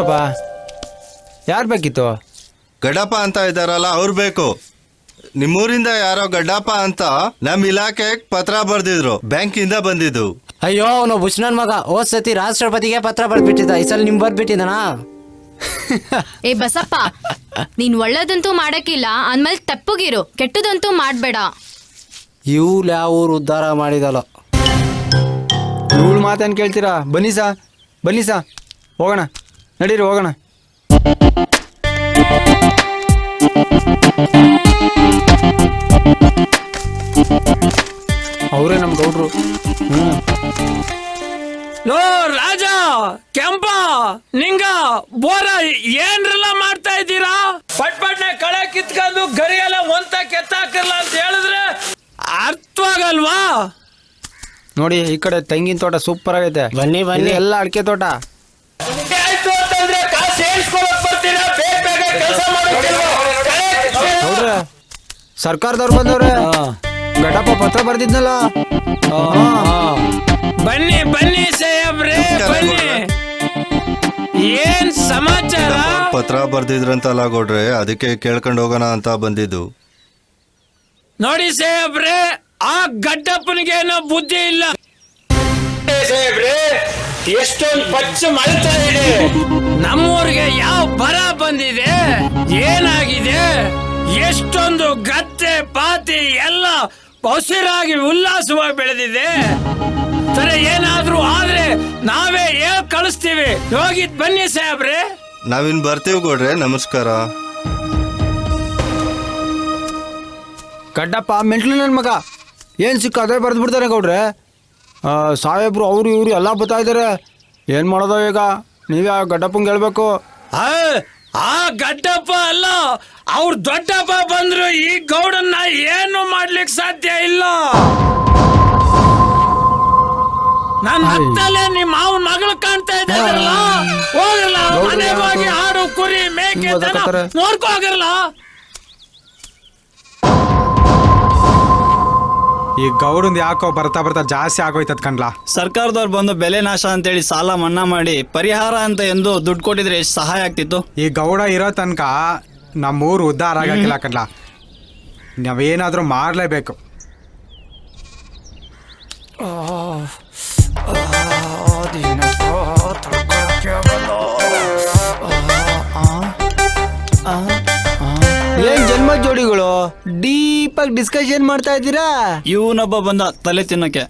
ಹೇಳಪ್ಪ, ಯಾರು ಬೇಕಿತ್ತು? ಗಡ್ಡಪ್ಪ ಅಂತ ಇದ್ದಾರಲ್ಲ ಅವ್ರು ಬೇಕು. ನಿಮ್ಮೂರಿಂದ ಯಾರೋ ಗಡ್ಡಪ್ಪ ಅಂತ ನಮ್ ಇಲಾಖೆಗೆ ಪತ್ರ ಬರ್ದಿದ್ರು, ಬ್ಯಾಂಕಿಂದ ಬಂದಿದ್ದು. ಅಯ್ಯೋ ಅವನು ಬುಷ್ಣನ್ ಮಗ. ಹೋದ್ ಸತಿ ರಾಷ್ಟ್ರಪತಿಗೆ ಪತ್ರ ಬರ್ಬಿಟ್ಟಿದ್ದ, ಈ ಸಲ ನಿಮ್ ಬರ್ಬಿಟ್ಟಿದ್ದಾನಾ? ಏ ಬಸಪ್ಪ, ನೀನ್ ಒಳ್ಳೇದಂತೂ ಮಾಡಕ್ಕಿಲ್ಲ ಅಂದ್ಮೇಲೆ ತಪ್ಪಗಿರು, ಕೆಟ್ಟದಂತೂ ಮಾಡ್ಬೇಡ. ಇವ್ಳು ಯಾವ ಊರು ಉದ್ಧಾರ ಮಾಡಿದಲ್ಲ. ಇವಳು ಮಾತೇನು ಕೇಳ್ತೀರಾ? ಬನ್ನಿ ಸಾ ಹೋಗೋಣ, ನಡೀರಿ ಹೋಗೋಣ. ಅವರೇ ನಮ್ಮ ಗೌಡ್ರು. ಲೋ ರಾಜ, ಕೆಂಪ, ನಿಂಗ ಬೋರ ಏನ್ರೆಲ್ಲ ಮಾಡ್ತಾ ಇದ್ದೀರಾ? ಪಟ್ನೆ ಕಳೆ ಕಿತ್ಕೊಂಡು ಗರಿ ಎಲ್ಲ ಒಂತ ಕೆತ್ತಾಕಿರ್ಲ ಅಂತ ಹೇಳಿದ್ರೆ ಅರ್ಥವಾಗಲ್ವಾ? ನೋಡಿ ಈ ಕಡೆ ತೆಂಗಿನ ತೋಟ ಸೂಪರ್ ಆಗೈತೆ. ಬನ್ನಿ ಬನ್ನಿ. ಎಲ್ಲ ಅಡಿಕೆ ತೋಟ. ಆಯ್ತು ಅಂತಂದ್ರೆ ಕಾಸು ಹೇಳ್ಸ್ಕೊಳಕ್ ಬರ್ತೀರಾ? ಬೇಗ ಕೆಲಸ ನೋಡ್ರೆ ಸರ್ಕಾರದವ್ರು ಬಂದವ್ರೆ. ಗಡ್ಡಪ್ಪ ಪತ್ರ ಬರ್ದಿದ್ನಲ್ಲ. ಬನ್ನಿ ಬನ್ನಿ ಸಾಹೇಬ್ರೆ, ಬನ್ನಿ. ಏನ್ ಸಮಾಚಾರ? ಪತ್ರ ಬರ್ದಿದ್ರಂತಲ್ಲ ಗೌಡ್ರೆ, ಅದಕ್ಕೆ ಕೇಳ್ಕೊಂಡು ಹೋಗೋಣ ಅಂತ ಬಂದಿದ್ದು. ನೋಡಿ ಸಾಹೇಬ್ರೆ, ಆ ಗಡ್ಡಪ್ಪನಿಗೇನೋ ಬುದ್ಧಿ ಇಲ್ಲ ಸಾಹೇಬ್ರೆ. ಎಷ್ಟೊಂದು ಪಚ್ಚ ಮಳ್ತಾ ಇದೆ. ನಮ್ಮೂರಿಗೆ ಯಾವ ಬರ ಬಂದಿದೆ, ಏನಾಗಿದೆ, ಎಷ್ಟೊಂದು ಗದ್ದೆ ಪಾತಿ ಎಲ್ಲ ಹಸಿರಾಗಿ ಉಲ್ಲಾಸವಾಗಿ ಬೆಳೆದಿದೆ. ಸರಿ, ಏನಾದ್ರೂ ಆದ್ರೆ ನಾವೇ ಹೇಳ್ ಕಳಿಸ್ತೀವಿ. ಹೋಗಿದ್ ಬನ್ನಿ ಸಾಹೇಬ್ರೆ. ನಾವಿನ್ ಬರ್ತೀವಿ ಗೌಡ್ರೆ, ನಮಸ್ಕಾರ. ಗಡ್ಡಪ್ಪ ಮೆಂಟ್ಲು ನನ್ನ ಮಗ, ಏನು ಸಿಕ್ಕ ಅದೇ ಬರೆದು ಬಿಡ್ತಾನೆ ಗೌಡ್ರೆ. ಸಾಹೇಬ್ರು ಅವರು ಇವರು ಎಲ್ಲ ಬರ್ತಾ ಇದ್ದಾರೆ. ಏನು ಮಾಡೋದು ಈಗ? ನೀವೇ ಆ ಗಡ್ಡಪ್ಪಂಗೆ ಹೇಳ್ಬೇಕು. ಆ ಗಡ್ಡಪ್ಪ ಅಲ್ಲ, ಅವ್ರ ದೊಡ್ಡಪ್ಪ ಬಂದ್ರು ಈ ಗೌಡನ್ನ ಏನು ಮಾಡ್ಲಿಕ್ಕೆ ಸಾಧ್ಯ ಇಲ್ಲ. ನನ್ನ ಹತ್ತಲ್ಲೇ ನಿಮ್ಮ ಮಾವನ ಮಗಳು ಕಾಣ್ತಾ ಇದ್ದಾರಲ್ಲ, ಹೋಗಲ್ಲ ಮನೆಗೆ ಹೋಗಿ ಆಡು ಕುರಿ ಮೇಕೆ ನೋಡ್ಕೊ ಹೋಗಿರಲ್ಲ. ಈ ಗೌಡಂದು ಯಾಕೋ ಬರ್ತಾ ಬರ್ತಾ ಜಾಸ್ತಿ ಆಗೋಯ್ತದ ಕಣ್ಲಾ. ಸರ್ಕಾರದವ್ರು ಬಂದು ಬೆಲೆ ನಾಶ ಅಂತೇಳಿ ಸಾಲ ಮನ್ನಾ ಮಾಡಿ ಪರಿಹಾರ ಅಂತ ಎಂದು ದುಡ್ಡು ಕೊಟ್ಟಿದ್ರೆ ಎಷ್ಟು ಸಹಾಯ ಆಗ್ತಿತ್ತು. ಈ ಗೌಡ ಇರೋ ತನಕ ನಮ್ಮೂರು ಉದ್ಧಾರ ಆಗಕ್ಕಿಲ್ಲ ಕಣ್ಲಾ. ನಾವೇನಾದ್ರೂ ಮಾಡ್ಲೇಬೇಕು. ಏನ್ ಜನ್ಮ ಜೋಡಿಗಳು ಡೀಪ್ ಆಗಿ ಡಿಸ್ಕಷನ್ ಮಾಡ್ತಾ ಇದ್ದೀರಾ? ಇವನೊಬ್ಬ ಬಂದ ತಲೆ ತಿನ್ನಕ್ಕೆ.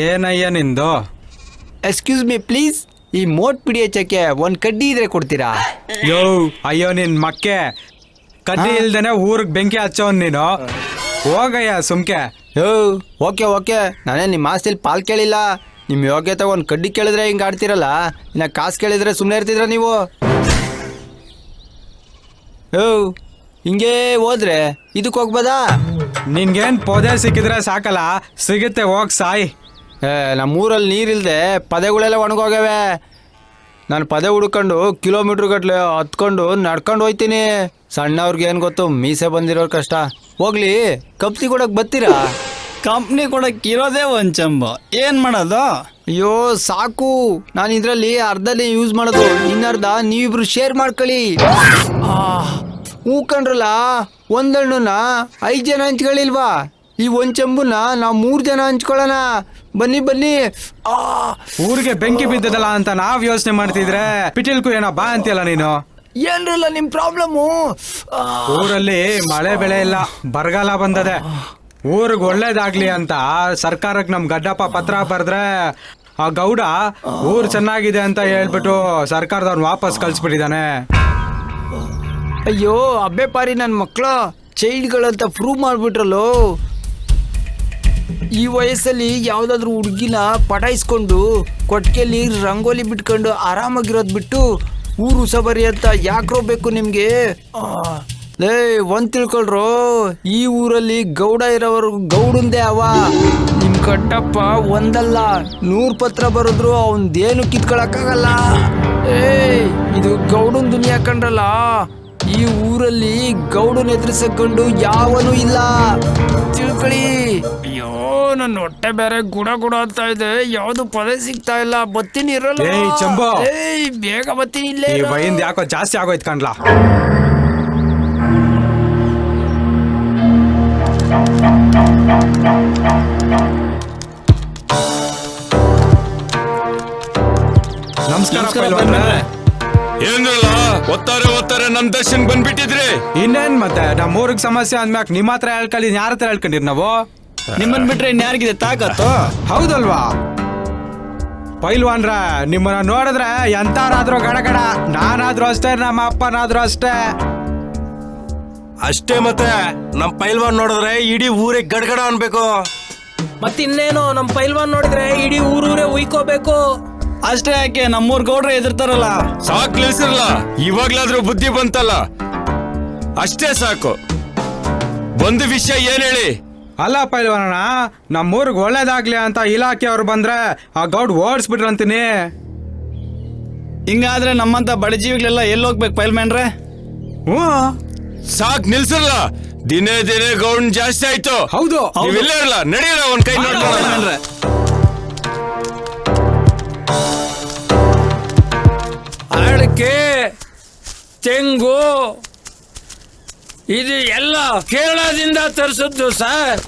ಏನಯ್ಯ ನಿಂದು? ಎಕ್ಸ್ಕ್ಯೂಸ್ ಮೀ ಪ್ಲೀಸ್, ಈ ಮೋಟ್ ಪಿಡಿ ಹಚ್ಚಕ್ಕೆ ಒಂದ್ ಕಡ್ಡಿ ಇದ್ರೆ ಕೊಡ್ತೀರಾ? ಯೋ ಅಯ್ಯೋ ನಿನ್ ಮಕ್ಕೆ, ಕಡ್ಡಿ ಇಲ್ದೇನೆ ಊರಿಗೆ ಬೆಂಕಿ ಹಚ್ಚೋನ್ ನೀನು. ಹೋಗಯ್ಯ ಸುಮ್ಕೆ. ಯೋ ಓಕೆ, ನಾನೇ ನಿಮ್ಮ ಆಸ್ತಿಲಿ ಪಾಲ್ ಕೇಳಿಲ್ಲ. ನಿಮ್ಮ ಯೋಗ್ಯತೆ ಒಂದು ಕಡ್ಡಿ ಕೇಳಿದ್ರೆ ಹಿಂಗೆ ಆಡ್ತಿರಲ್ಲ, ಇನ್ನ ಕಾಸು ಕೇಳಿದ್ರೆ ಸುಮ್ಮನೆ ಇರ್ತಿದ್ರ ನೀವು? ಯೋ ಹಿಂಗೆ ಹೋದ್ರೆ ಇದಕ್ಕೆ ಹೋಗ್ಬೋದಾ? ನಿನ್ಗೇನ್ ಪೊದೆ ಸಿಕ್ಕಿದ್ರೆ ಸಾಕಲ್ಲ, ಸಿಗುತ್ತೆ ಹೋಗ್ ಸಾಯಿ. ನಮ್ಮೂರಲ್ಲಿ ನೀರಿಲ್ದೆ ಪದೆಗಳೆಲ್ಲ ಒಣಗೋಗ್ಯವೆ. ನಾನು ಪದೆ ಹುಡ್ಕೊಂಡು ಕಿಲೋಮೀಟ್ರ್ ಗಟ್ಲೆ ಹತ್ಕೊಂಡು ನಡ್ಕೊಂಡು ಹೋಯ್ತೀನಿ. ಸಣ್ಣವ್ರಿಗೆ ಏನು ಗೊತ್ತು, ಮೀಸೆ ಬಂದಿರೋರು ಕಷ್ಟ. ಹೋಗ್ಲಿ, ಕಂಪ್ನಿ ಕೊಡಕ್ಕೆ ಬರ್ತೀರಾ? ಕಂಪ್ನಿ ಕೊಡಕ್ಕೆ ಇರೋದೇ ಒಂದ್ ಚಂಬ, ಏನ್ ಮಾಡೋದು? ಅಯ್ಯೋ ಸಾಕು, ನಾನು ಇದರಲ್ಲಿ ಅರ್ಧನೇ ಯೂಸ್ ಮಾಡೋದು, ಇನ್ನರ್ಧ ನೀವಿಬ್ರು ಶೇರ್ ಮಾಡ್ಕೊಳ್ಳಿ. ಹೂಕಂಡ್ರಲ್ಲ, ಒಂದಣ್ಣನ 5 ಜನ ಹಂಚ್ಕೊಳ್ಳಿಲ್ವಾ? ಈ ಒಂದ್ ಚೆಂಬುನ ನಾವು 3 ಜನ ಹಂಚ್ಕೊಳ್ಳೋಣ. ಬನ್ನಿ. ಊರಿಗೆ ಬೆಂಕಿ ಬಿದ್ದದಲ್ಲ ಅಂತ ನಾವ್ ಯೋಚನೆ ಮಾಡ್ತಿದ್ರೆ ಪಿಟಿಲ್ಕು ಏನೋ ಬಾ ಅಂತೀಯಲ್ಲ ನೀನು. ಏನ್ರಲ್ಲ ನಿಮ್ ಪ್ರಾಬ್ಲಮ್ಮು? ಊರಲ್ಲಿ ಮಳೆ ಬೆಳೆ ಇಲ್ಲ, ಬರಗಾಲ ಬಂದದೆ. ಊರಿಗೆ ಒಳ್ಳೇದಾಗ್ಲಿ ಅಂತ ಸರ್ಕಾರಕ್ಕೆ ನಮ್ ಗಡ್ಡಪ್ಪ ಪತ್ರ ಬರ್ದ್ರೆ ಆ ಗೌಡ ಊರ್ ಚೆನ್ನಾಗಿದೆ ಅಂತ ಹೇಳ್ಬಿಟ್ಟು ಸರ್ಕಾರದವ್ನು ವಾಪಸ್ ಕಳ್ಸ್ಬಿಟ್ಟಿದ್ದಾನೆ. ಅಯ್ಯೋ ಅಬ್ಬೆ ಪಾರಿ ನನ್ನ ಮಕ್ಕಳು ಚೈಲ್ಡ್ಗಳಂತ ಪ್ರೂವ್ ಮಾಡ್ಬಿಟ್ರಲ್ಲೋ. ಈ ವಯಸ್ಸಲ್ಲಿ ಯಾವುದಾದ್ರೂ ಹುಡುಗಿನ ಪಟಾಯಿಸ್ಕೊಂಡು ಕೊಟ್ಟಿಗೆಯಲ್ಲಿ ರಂಗೋಲಿ ಬಿಟ್ಕೊಂಡು ಆರಾಮಾಗಿರೋದು ಬಿಟ್ಟು ಊರು ಉಸಬರಿ ಅಂತ ಯಾಕ್ರೋ ಬೇಕು ನಿಮಗೆ? ಲೇ ಒಂದ್ ತಿಳ್ಕೊಳ್ರು, ಈ ಊರಲ್ಲಿ ಗೌಡ ಇರೋರು ಗೌಡಂದೇ ಅವ. ನಿಮ್ ಗಡ್ಡಪ್ಪ ಒಂದಲ್ಲ 100 ಪತ್ರ ಬರೆದ್ರು ಅವನ್ದೇನು ಕಿತ್ಕೊಳಕ್ಕಾಗಲ್ಲ. ಇದು ಗೌಡನ್ ದುನಿಯಾ ಕಂಡ್ರಲ್ಲ, ಈ ಊರಲ್ಲಿ ಗೌಡನ ಎದುರಿಸಕೊಂಡು ಯಾವನೂ ಇಲ್ಲ, ತಿಳ್ಕೊಳ್ಳಿ. ಅಯ್ಯೋ, ನನ್ನ ಹೊಟ್ಟೆ ಬೇರೆ ಗುಡ ಗುಡ ಅಂತ ಇದೆ, ಯಾವ್ದು ಪದ ಸಿಗ್ತಾ ಇಲ್ಲ. ಬತ್ತೀನಿ ಇರಲ್ಲ. ಏಯ್ ಚಂಬು. ಏಯ್ ಬೇಗ ಬತ್ತೀನಿ ಇಲ್ಲೇ ಈ ಇರು. ವೈನ್ ಯಾಕೋ ಜಾಸ್ತಿ ಆಗೋಯ್ತು ಕಣ್ಲಾ. ನಮಸ್ಕಾರ ಪೈಲ್ವಾನ್ರೆ. ಏನ್ರಲ್ಲ ಒತ್ತಾರೆ ನಮ್ ದರ್ಶನ್ ಬಂದ್ಬಿಟ್ಟಿದ್ರಿ. ಇನ್ನೇನ್ ಮತ್ತೆ ನಮ್ಮ ಊರಿಗೆ ಸಮಸ್ಯೆ ಅಂದ್ಮ್ಯಾಕ್ ನಿಮ್ಮ ಹತ್ರ ಹೇಳ್ಕೊಳ್ಳಿ, ಯಾರ ಹತ್ರ ಹೇಳ್ಕೊಂಡಿರ್ ನಾವು? ನಿಮ್ಮನ್ ಬಿಟ್ರೆ ಇನ್ಯಾರಿಗಿದೆ ತಾಕತ್ತು? ಹೌದಲ್ವಾ ಪೈಲ್ವಾನ್ರ? ನಿಮ್ಮನ್ನ ನೋಡಿದ್ರೆ ಎಂತಾರಾದ್ರೂ ಗಡಗಡ. ನಾನಾದ್ರೂ ಅಷ್ಟೇ, ನಮ್ಮ ಅಪ್ಪನಾದ್ರೂ ಅಷ್ಟೇ. ಅಷ್ಟೇ ಮತ್ತೆ ನಮ್ ಪೈಲ್ವಾನ್ ನೋಡಿದ್ರೆ ಇಡೀ ಊರೇ ಗಡ್ಗಡ ಅನ್ಬೇಕು. ಮತ್ತಿನ್ನೇನು ನಮ್ ಪೈಲ್ವಾನ್ ನೋಡಿದ್ರೆ ಇಡೀ ಊರೂರೇ ಉಯ್ಕೋಬೇಕು. ಅಷ್ಟೇ ಯಾಕೆ, ನಮ್ಮೂರ್ ಗೌಡ್ರೆ ಎದುರ್ತಾರಲ್ಲ. ಸಾಕ್ ನಿಲ್ಸಿರ್ಲ, ಇವಾಗ್ಲಾದ್ರೂ ಬುದ್ಧಿ ಬಂತಲ್ಲ, ಅಷ್ಟೇ ಸಾಕು. ಒಂದು ವಿಷಯ ಏನ್ ಹೇಳಿ. ಅಲ್ಲ ಪೈಲ್ವಾನಣ್ಣ, ನಮ್ಮೂರಿಗೆ ಒಳ್ಳೇದಾಗ್ಲಿ ಅಂತ ಇಲಾಖೆಯವ್ರು ಬಂದ್ರೆ ಆ ಗೌಡ್ ಓಡಿಸ್ಬಿಟ್ರಂತೀನಿ. ಹಿಂಗಾದ್ರೆ ನಮ್ಮಂತ ಬಡ ಜೀವಿಗಳೆಲ್ಲ ಎಲ್ಲಿ ಹೋಗ್ಬೇಕು ಪೈಲ್ಮ್ಯಾನ್ರೆ? ಹ್ಞೂ ಸಾಕ್ ನಿಲ್ಸಿರ್ಲ, ದಿನೇ ದಿನೇ ಗೌಂಡ್ ಜಾಸ್ತಿ ಆಯ್ತು. ಹೌದು. ನೀವೆಲ್ಲ ಇರಲ್ಲ, ನಡೀರ ಒಂದ್ ಕೈ ನೋಡ್ಕೊಳ್ಳೋಣ. ಪೈಲ್ಮ್ಯಾನ್ರೆ, ಅಡಿಕೆ, ತೆಂಗು ಇದು ಎಲ್ಲ ಕೇರಳದಿಂದ ತರಿಸಿದ್ದು ಸರ್.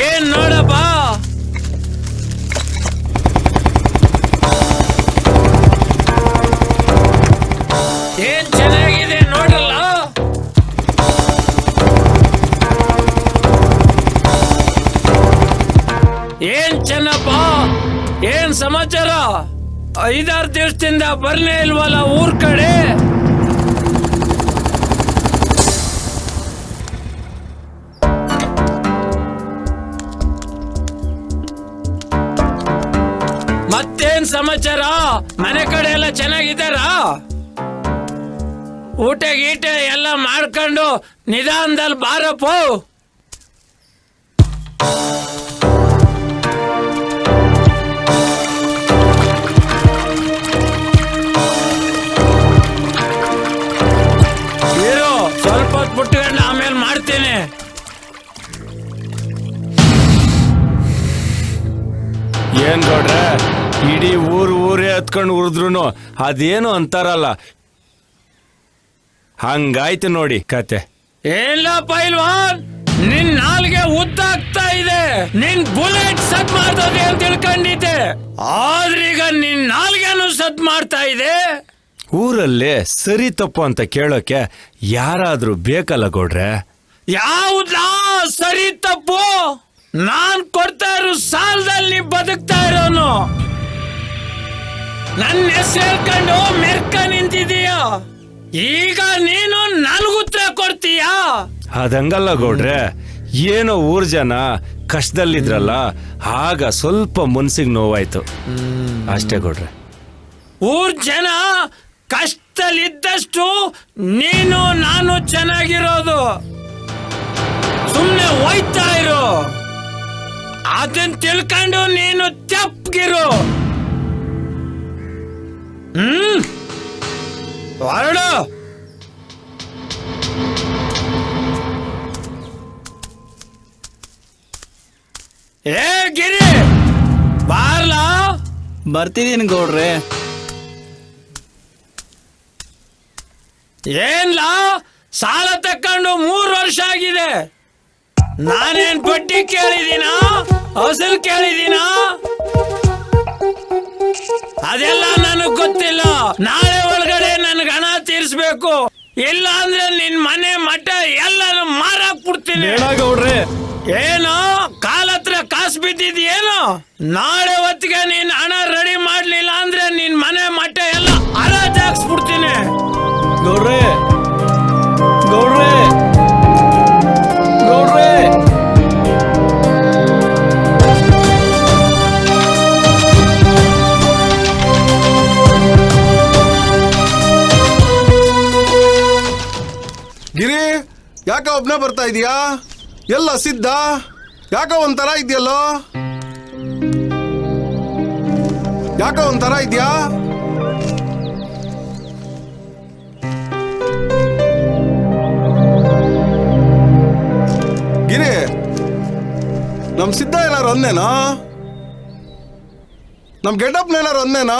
ಏನ್ ನೋಡಪ್ಪ, ಏನ್ ಚೆನ್ನಾಗಿದೆ ನೋಡಲ್ಲ. ಏನ್ ಚೆನ್ನಪ್ಪ, ಏನ್ ಸಮಾಚಾರ? 5-6 ದಿವಸದಿಂದ ಬರ್ನೇ ಇಲ್ವಲ್ಲ ಊರ್ ಕಡೆ? ಮತ್ತೇನ್ ಸಮಾಚಾರ? ಮನೆ ಕಡೆ ಎಲ್ಲ ಚೆನ್ನಾಗಿದ್ದಾರ? ಊಟ ಗೀಟ ಎಲ್ಲ ಮಾಡ್ಕೊಂಡು ನಿಧಾನದಲ್ಲಿ ಬಾರಪ್ಪ. ಇರು, ಸ್ವಲ್ಪ ಹೊತ್ತು ಬಿಟ್ಕೊಂಡು ಆಮೇಲೆ ಮಾಡ್ತೀನಿ. ಏನ್ ಗೌಡ್ರೆ, ಇಡೀ ಊರೇ ಹತ್ಕೊಂಡು ಉರಿದ್ರು ಅದೇನು ಅಂತಾರಲ್ಲ, ಹಂಗಾಯ್ತು ನೋಡಿ ಕತೆ. ಏನ್ಲ ಪೈಲ್ವಾನ್, ನಿನ್ ನಾಲ್ಗೆ ಉದ್ದಾಗ್ತಾ ಇದೆ. ನಿನ್ ಬುಲೆಟ್ ಸದ್ ಮಾಡ್ತದೆ ಅಂತ ತಿಳ್ಕೊಂಡಿದ್ದೆ, ಆದ್ರೀಗ ನಿನ್ ನಾಲ್ಗೆನು ಸದ್ ಮಾಡ್ತಾ ಇದೆ. ಊರಲ್ಲೇ ಸರಿ ತಪ್ಪು ಅಂತ ಕೇಳೋಕೆ ಯಾರಾದ್ರೂ ಬೇಕಲ್ಲ ಗೌಡ್ರೆ? ಯಾವ್ದಾ ಸರಿ ತಪ್ಪು? ನಾನ್ ಕೊಡ್ತಾ ಇರೋ ಸಾಲದಲ್ಲಿ ಬದುಕ್ತಾ ಇರೋನು. ನನ್ನ ಹೆಸರು ಹೇಳ್ಕೊಂಡು ಮೆರ್ಕ ನಿಂತಿದೀಯ, ಈಗ ನೀನು ನನ್ಗುತ್ತರ ಕೊಡ್ತೀಯಾ? ಅದಂಗಲ್ಲ ಗೌಡ್ರೆ, ಏನೋ ಊರ್ ಜನ ಕಷ್ಟದಲ್ಲಿದ್ರಲ್ಲ, ಆಗ ಸ್ವಲ್ಪ ಮನ್ಸಿಗೆ ನೋವಾಯ್ತು ಅಷ್ಟೇ ಗೌಡ್ರೆ. ಊರ್ ಜನ ಕಷ್ಟದಲ್ಲಿದ್ದಷ್ಟು ನೀನು ನಾನು ಚೆನ್ನಾಗಿರೋದು. ಸುಮ್ನೆ ಹೋಯ್ತಾ ಇರು, ಅದನ್ನ ತಿಳ್ಕೊಂಡು ನೀನು ತೆಪ್ಪಗಿರು. ಹೊರಡು. ಏ ಗಿರಿ, ಬಾರ್ಲಾ. ಬರ್ತಿದೀನಿ ಗೌಡ್ರೆ. ಏನ್ಲಾ, ಸಾಲ ತಕೊಂಡು 3 ವರ್ಷ ಆಗಿದೆ. ನಾನೇನ್ ಬಡ್ಡಿ ಕೇಳಿದೀನ, ಅಸಲು ಕೇಳಿದೀನ? ಅದೆಲ್ಲ ನನಗ್ ಗೊತ್ತಿಲ್ಲ. ನಾಳೆ ಒಳಗಡೆ ನನ್ಗೆ ಹಣ ತೀರ್ಸ್ಬೇಕು, ಇಲ್ಲ ಅಂದ್ರೆ ನಿನ್ ಮನೆ ಮಠ ಎಲ್ಲಾನು ಮಾರಾಕ್ ಬಿಡ್ತೀನಿ. ಬೇಡ ಗೌಡ್ರೆ. ಏನೋ ಕಾಲ ಹತ್ರ ಕಾಸು ಬಿದ್ದಿದ್ಯೇನೋ? ನಾಳೆ ಹೊತ್ತಿಗೆ ನೀನ್ ಹಣ ರೆಡಿ ಮಾಡ್ಲಿಲ್ಲ ಅಂದ್ರೆ ನಿನ್ ಮನೆ ಮಠ ಎಲ್ಲ ಹರಾಜಾಕ್ಸ್ಬಿಡ್ತೀನಿ. ಗೌಡ್ರೆ, ಗೌಡ್ರೆ, ಗೌಡ್ರೆ. ಗಿರಿ, ಯಾಕ ಒಬ್ನೇ ಬರ್ತಾ ಇದೀಯಾ? ಎಲ್ಲ ಸಿದ್ಧ? ಯಾಕ ಒಂಥರ ಇದೆಯಲ್ಲೋ? ಯಾಕ ಒಂಥರ ಇದ್ಯಾ? ಗಿರಿ, ನಮ್ ಸಿದ್ಧ ಏನಾರು ಒಂದೇನಾ? ನಮ್ ಗೆಟಪ್ನ ಏನಾರು ಒಂದೇನಾ?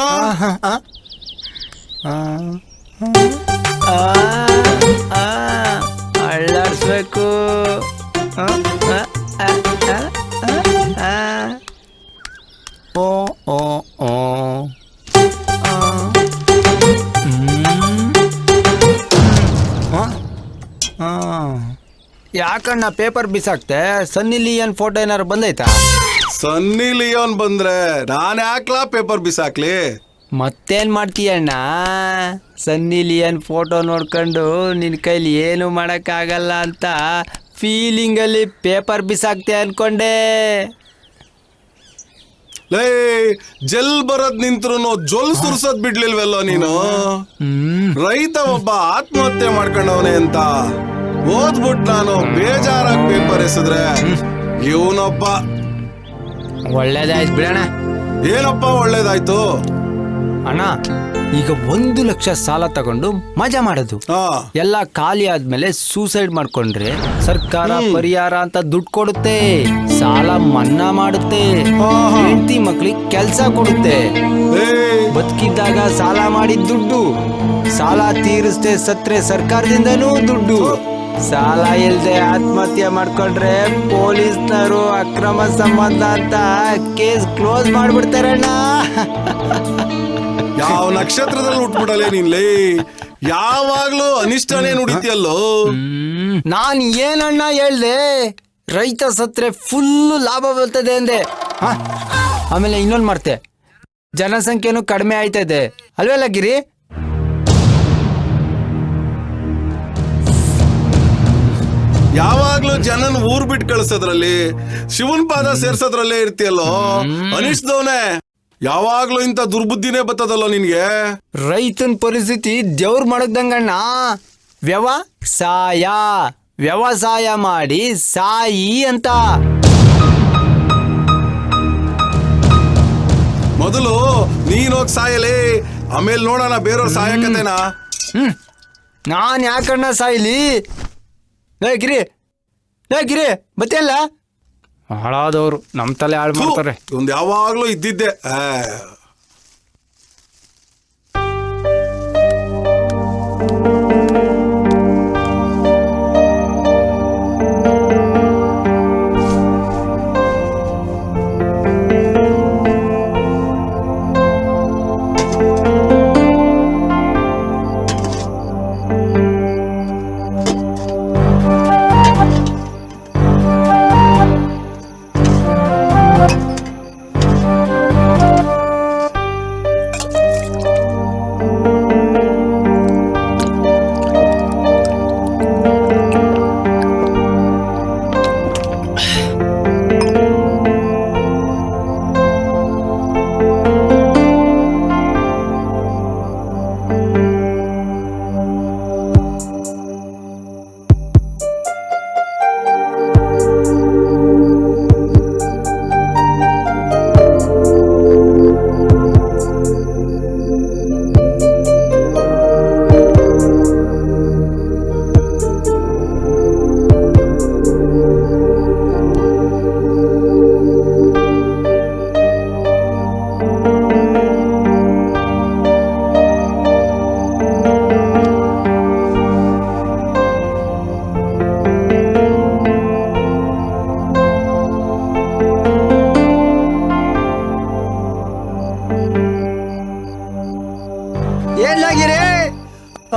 ಅಳ್ಳಾಡ್ಸ್ಬೇಕು. ಓ ಓ ಓ ಯಾಕಣ್ಣ ಪೇಪರ್ ಬಿಸಾಕ್ತೆ? ಸನ್ನಿ ಲಿಯೋನ್ ಫೋಟೋ ಏನಾರು ಬಂದೈತಾ? ಸನ್ನಿ ಲಿಯೋನ್ ಬಂದ್ರೆ ನಾನ್ ಯಾಕ್ಲಾ ಪೇಪರ್ ಬಿಸಾಕ್ಲಿ? ಮತ್ತೇನ್ ಮಾಡ್ತೀಯಣ್ಣ? ಸನ್ನಿ ಲಿಯೋನ್ ಫೋಟೋ ನೋಡ್ಕೊಂಡು ನಿನ್ ಕೈಲಿ ಏನು ಮಾಡಕ್ಕಾಗಲ್ಲ ಅಂತ ಫೀಲಿಂಗ್ ಅಲ್ಲಿ ಪೇಪರ್ ಬಿಸಾಕ್ತೆ ಅನ್ಕೊಂಡೆ. ಲೇ, ಜಲ್ ಬರೋದ್ ನಿಂತ್ರು ಜೊಲ್ ಸುರ್ಸೋದ್ ಬಿಡ್ಲಿಲ್ವಲ್ಲೋ ನೀನು? ರೈತ ಒಬ್ಬ ಆತ್ಮಹತ್ಯೆ ಮಾಡ್ಕೊಂಡವನೆ ಅಂತ ಓದ್ಬಿಟ್ ನಾನು ಬೇಜಾರಾಗಿ ಪೇಪರ್ ಎಸೆದ್ರೆ ಇವನೊಬ್ಬ ಒಳ್ಳೇದಾಯ್ತು ಬಿಡಣ. ಏನಪ್ಪ ಒಳ್ಳೇದಾಯ್ತು? ಅಣ್ಣ, ಈಗ 1 ಲಕ್ಷ ಸಾಲ ತಗೊಂಡು ಮಜಾ ಮಾಡೋದು. ಎಲ್ಲ ಖಾಲಿ ಆದ್ಮೇಲೆ ಸೂಸೈಡ್ ಮಾಡ್ಕೊಂಡ್ರೆ ಸರ್ಕಾರ ಪರಿಹಾರ ಅಂತ ದುಡ್ಡು ಕೊಡುತ್ತೆ, ಸಾಲ ಮನ್ನಾ ಮಾಡುತ್ತೆ, ಹೆಂಡತಿ ಮಕ್ಳಿಗೆ ಕೆಲ್ಸ ಕೊಡುತ್ತೆ. ಬದುಕಿದ್ದಾಗ ಸಾಲ ಮಾಡಿದ ದುಡ್ಡು, ಸಾಲ ತೀರಿಸ್ದೆ ಸತ್ರೆ ಸರ್ಕಾರದಿಂದನೂ ದುಡ್ಡು. ಸಾಲ ಇಲ್ದೆ ಆತ್ಮಹತ್ಯೆ ಮಾಡ್ಕೊಂಡ್ರೆ ಪೊಲೀಸ್ನವರು ಅಕ್ರಮ ಸಂಬಂಧ ಅಂತ ಕೇಸ್ ಕ್ಲೋಸ್ ಮಾಡ್ಬಿಡ್ತಾರಣ್ಣ. ಯಾವ ನಕ್ಷತ್ರದಲ್ಲಿ ಉಟ್ಬಿಡಲೇ ನೀನ್ಲೇ? ಯಾವಾಗ್ಲೂ ಅನಿಷ್ಟನೇ ನುಡಿತಿಯಲ್ಲೋ. ನಾನ್ ಏನಣ್ಣ ಹೇಳ್ದೆ? ರೈತ ಸತ್ರೆ ಫುಲ್ ಲಾಭ ಬರ್ತದೆ ಅಂದೆ. ಆಮೇಲೆ ಇನ್ನೊಂದು ಮಾಡ್ತೆ, ಜನಸಂಖ್ಯೆನೂ ಕಡಿಮೆ ಆಯ್ತದೆ ಅಲ್ವೆಲ್ಲ ಗಿರಿ? ಯಾವಾಗ್ಲೂ ಜನನ್ ಊರ್ ಬಿಟ್ಟು ಕಳ್ಸೋದ್ರಲ್ಲಿ, ಶಿವನ್ ಪಾದ ಸೇರ್ಸೋದ್ರಲ್ಲೇ ಇರ್ತೀಯಲ್ಲೋ. ಅನಿಷ್ದವನೇ ಯಾವಾಗ್ಲೂ ಇಂಥ ದುರ್ಬುದ್ಧಿನೇ ಬರ್ತದಲ್ಲೋ ನಿನ್ಗೆ. ರೈತನ ಪರಿಸ್ಥಿತಿ ದೇವ್ರ ಮಡಗ್ದಂಗಣ್ಣ. ವ್ಯವಸಾಯ ಮಾಡಿ ಸಾಯಿ ಅಂತ. ಮೊದಲು ನೀನೋಗ್ ಸಾಯಲೇ, ಆಮೇಲೆ ನೋಡೋಣ ಬೇರೆಯವ್ರ ಸಾಯಕತೆನಾ. ನಾನ್ ಯಾಕಣ್ಣ ಸಾಯ್ಲಿ? ಗಿರಿ ಬತ್ತಿಯಲ್ಲ, ಹಾಳಾದವ್ರು ನಮ್ ತಲೆ ಹಾಳು ಮಾಡ್ತಾರೆ. ಒಂದ್ ಯಾವಾಗ್ಲೂ ಇದ್ದಿದ್ದೆ.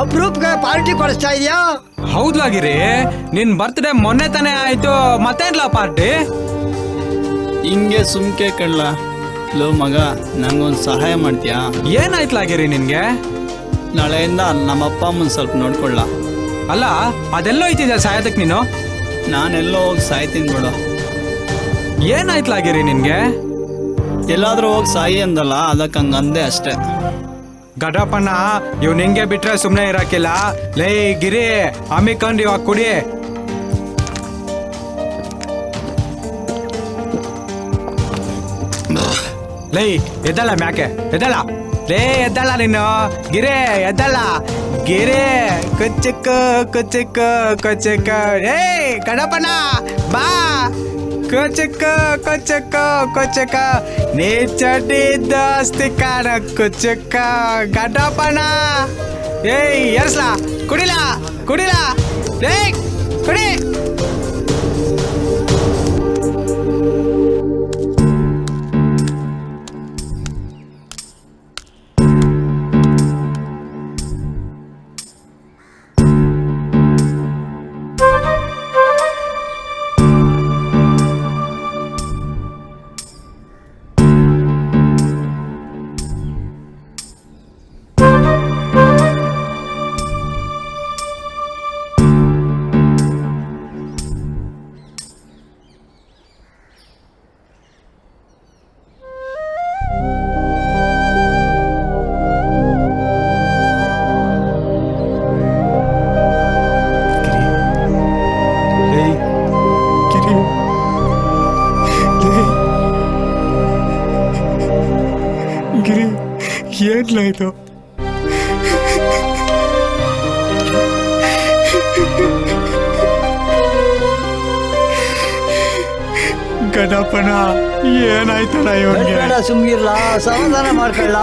ಅಪ್ರೂಪ್ಗೆ ಪಾರ್ಟಿ ಕೊಡಿಸ್ತಾ ಇದೆಯಾ? ಹೌದ್ಲಾಗಿರಿ, ನಿನ್ ಬರ್ತ್ಡೇ ಮೊನ್ನೆ ತಾನೇ ಆಯ್ತು, ಮತ್ತೇನ್ಲ ಪಾರ್ಟಿ? ಹಿಂಗೆ ಸುಮ್ಕೆ ಕಳ್ಳ. ಲೋ ಮಗ, ನಂಗೊಂದು ಸಹಾಯ ಮಾಡ್ತೀಯಾ? ಏನಾಯ್ತ್ಲಾಗಿರಿ ನಿನ್ಗೆ? ನಾಳೆಯಿಂದ ನಮ್ಮಪ್ಪ ಅಮ್ಮನ ಸ್ವಲ್ಪ ನೋಡ್ಕೊಳ್ಳ. ಅಲ್ಲ, ಅದೆಲ್ಲೋ ಐತಿದ್ಯಾ ಸಾಯದಕ್ ನೀನು? ನಾನೆಲ್ಲೋ ಹೋಗಿ ಸಾಯ್ತೀನಿ ಬಿಡು. ಏನಾಯ್ತ್ಲಾಗಿರಿ ನಿನ್ಗೆ? ಎಲ್ಲಾದ್ರೂ ಹೋಗಿ ಸಾಯಿ ಅಂದಲ್ಲ, ಅದಕ್ಕೆ ಹಂಗಂದೆ ಅಷ್ಟೇ. ಗಡಪಣ್ಣ ಇವ್ ನಿಂಗೆ ಬಿಟ್ರೆ ಸುಮ್ನೆ ಇರಾಕಿಲ್ಲ. ಲೇ ಗಿರಿ, ಅಮ್ಮಿಕೊಂಡು ಇವಾಗ ಕುಡಿ. ಲೇ ಎದ್ದಲ್ಲ ಮ್ಯಾಕೆ ಎದ್ದಲ್ಲ ಲೇ ಎದ್ದಲ್ಲ ನೀನು ಗಿರೆ ಎದ್ದಲ್ಲ ಗಿರೆ ಕೊಚ್ಚಕ್ಕ ಕೊಚ್ಚಕ್ಕ ಕೊಚ್ಚಕ್ಕ ಏ ಗಣಪನ ಬಾ ಕೊಚ್ಚಕ್ಕ ಕೊಚ್ಚಕ್ಕ ಕೊಚ್ಚಕ್ಕ ನೀ ಚಡ್ಡಿ ದೋಸ್ತಿ ಕಾಣ ಕೊಚ್ಚಕ್ಕ ಗಣಪನ ಏಯ್ ಎರ್ಸ್ಲಾ ಕುಡಿಲಾ ಕುಡಿಲಾ ಲೇ ಕುಡಿ ಗಿರಿ ಏನ್ಲಾಯ್ತು ಗಣಪನ ಏನಾಯ್ತಲ್ಲ ಇವನ್ಗೆ ಸುಮ್ಗಿರ್ಲಾ ಸಮಾಧಾನ ಮಾಡ್ಕೊಳ್ಳ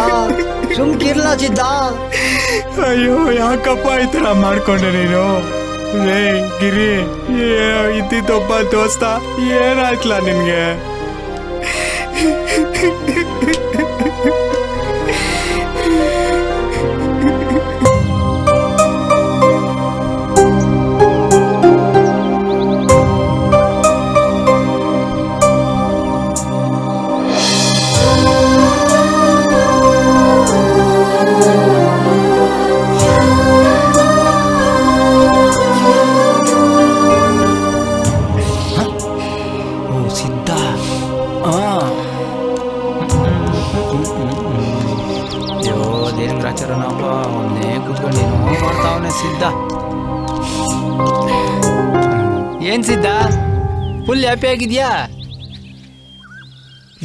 ಸುಮ್ಕಿರ್ಲಾ ಸಿದ್ಧ. ಅಯ್ಯೋ ಯಾಕಪ್ಪ ಈ ಥರ ಮಾಡ್ಕೊಂಡೆ ನೀನು ರೇ ಗಿರಿ ಇದ್ದಿದ್ದೊಬ್ಬ ದೋಸ್ತ ಏನಾಯ್ತಲ್ಲ ನಿನ್ಗೆ ಸಿದ್ಧ ಅಯ್ಯೋ ದೇವೇಂದ್ರಾಚಾರ್ಯನಪ್ಪ ಅವನ್ನೇ ಕೂತ್ಕೊಂಡೇನೋ ಮಾಡ್ತಾವನೆ ಸಿದ್ಧ. ಏನ್ ಸಿದ್ಧ ಫುಲ್ ಹ್ಯಾಪಿ ಆಗಿದ್ಯಾ?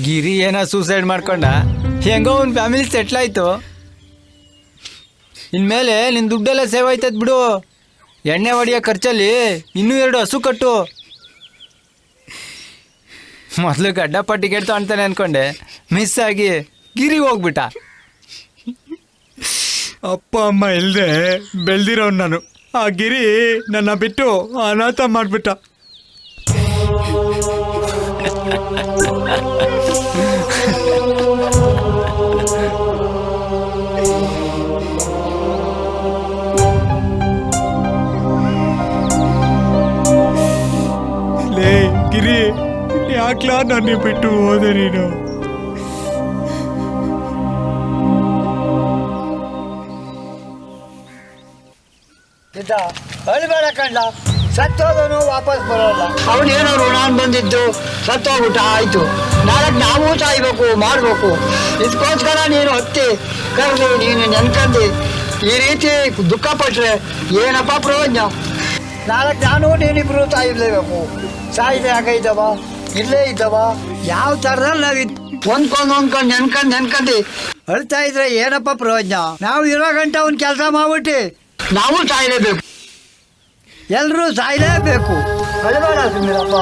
ಗಿರಿ ಏನೋ ಸೂಸೈಡ್ ಮಾಡ್ಕೊಂಡ, ಹೆಂಗೋ ಒಂದು ಫ್ಯಾಮಿಲಿ ಸೆಟ್ಲ್ ಆಯ್ತು. ಇನ್ಮೇಲೆ ನಿನ್ನ ದುಡ್ಡೆಲ್ಲ ಸೇವ್ ಆಯ್ತದ ಬಿಡು. ಎಣ್ಣೆ ಹೊಡಿಯೋ ಖರ್ಚಲ್ಲಿ ಇನ್ನೂ 2 ಹಸು ಕಟ್ಟು. ಮೊದಲು ಗಡ್ಡಪ್ಪ ಟಿಕೆಟ್ ತಗೊಳ್ತಾನೆ ಅನ್ಕೊಂಡೆ, ಮಿಸ್ ಆಗಿ ಗಿರಿ ಹೋಗ್ಬಿಟ್ಟ. ಅಪ್ಪ ಅಮ್ಮ ಇಲ್ಲದೆ ಬೆಳೆದಿರೋನು ನಾನು. ಆ ಗಿರಿ ನನ್ನ ಬಿಟ್ಟು ಅನಾಥ ಮಾಡಿಬಿಟ್ಟ. ಲೇ ಗಿರಿ ಯಾಕ್ಲಾ ನನ್ನ ಬಿಟ್ಟು ಹೋದೆ ನೀನು? ಅಳ್ಬೇಡ ಕಂಡ, ಸತ್ತೋದನು ವಾಪಸ್ ಬರೋಲ್ಲ. ಅವನೇನೋ ಋಣ ಬಂದಿದ್ದು ಸತ್ತೋಗ್ಬಿಟ್ಟ, ಆಯ್ತು. ನಾಳೆ ನಾವು ಸಾಯ್ಬೇಕು ಮಾಡ್ಬೇಕು. ಇದಕ್ಕೋಸ್ಕರ ನೀನು ಹತ್ತಿ ಕರೆದು ನೀನು ನೆನ್ಕಂಡು ಈ ರೀತಿ ದುಃಖ ಪಟ್ರೆ ಏನಪ್ಪ ಪ್ರಯೋಜನ? ನಾಳೆ ನಾನು ನೀನಿಬ್ರು ಸಾಯಿರ್ಲೇಬೇಕು. ಸಾಯಿದೆ ಆಗೈತವ ಇಲ್ಲೇ ಇದ್ದವ ಯಾವ ಥರದಲ್ಲಿ ನಾವು ಹೊಂದ್ಕೊಂಡು ನೆನ್ಕಂಡು ಅಳ್ತಾ ಇದ್ರೆ ಏನಪ್ಪ ಪ್ರಯೋಜನ? ನಾವು ಇರೋ ಗಂಟ ಒಂದು ಕೆಲಸ ಮಾಡ್ಬಿಟ್ಟು ನಾವು ಸಾಯಲೇಬೇಕು. ಎಲ್ಲರೂ ಸಾಯಲೇಬೇಕು. ಅಳಬೇಡ ಸುಮ್ಮಿರಪ್ಪ,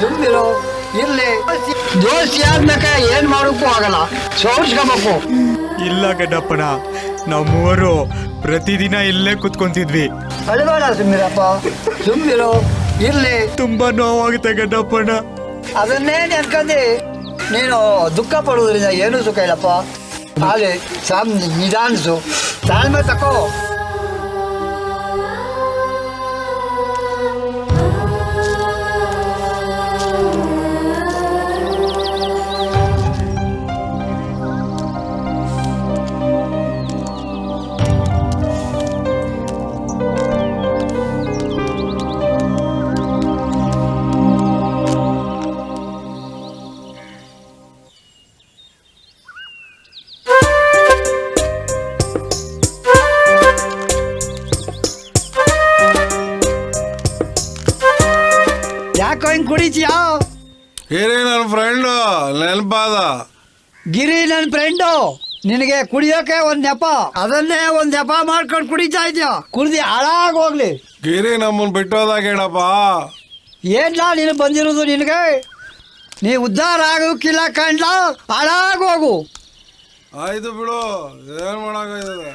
ಸುಮ್ಮಿರೋ ಇರ್ಲಿ. ದೋಸ್ತಿ ಆದ್ಮೇಲೆ ಏನ್ ಮಾಡೋಕ್ಕೂ ಆಗಲ್ಲ, ಸೋರ್ಸ್ಕೋಬೇಕು. ಇಲ್ಲ ಗಡ್ಡಪ್ಪನ, ನಾವು ಮೂವರು ಪ್ರತಿದಿನ ಇಲ್ಲೇ ಕುತ್ಕೊಂತಿದ್ವಿ. ಅಳಬೇಡ ಸುಮ್ಮಿರಪ್ಪ, ಸುಮ್ಮಿರೋ ಇರ್ಲಿ. ತುಂಬಾ ನೋವಾಗುತ್ತೆ ಗಡ್ಡಪ್ಪನ. ಅದನ್ನೇ ನೆನ್ಕಂಡು ನೀನು ದುಃಖ ಪಡುವುದರಿಂದ ಏನೂ ಸುಖ ಇಲ್ಲಪ್ಪ. ಹಾಗೆ ನಿಧಾನಿಸು, ತಾಳ್ಮೆ ತಕೋ. ಯಾಕೋ ಹಿಂಗೆ ಕುಡಿತೀಯಾ? ಏನೇ ನನ್ನ ಫ್ರೆಂಡು ನೆನಪಾದ. ಗಿರಿ ನನ್ನ ಫ್ರೆಂಡು, ನಿನಗೆ ಕುಡಿಯೋಕೆ ಒಂದ್ ನೆಪ, ಅದನ್ನೇ ಒಂದ್ ನೆಪ ಮಾಡ್ಕೊಂಡು ಕುಡಿತಾ ಇದ್ಯಾ. ಕುಡ್ದು ಹಾಳಾಗೋಗ್ಲಿ. ಗಿರಿ ನಮ್ಮನ್ ಬಿಟ್ಟೋದಾಗ ಹೇಳಪ್ಪ. ಏನ್ಲ ನೀನು ಬಂದಿರೋದು? ನಿನಗೆ ನೀ ಉದ್ಧಾರ ಆಗೋಕ್ಕಿಲ್ಲ ಕಂಡ್ಲ, ಹಾಳಾಗೋಗು. ಆಯ್ತು ಬಿಡು, ಏನ್ ಮಾಡಾಕೈತದೆ.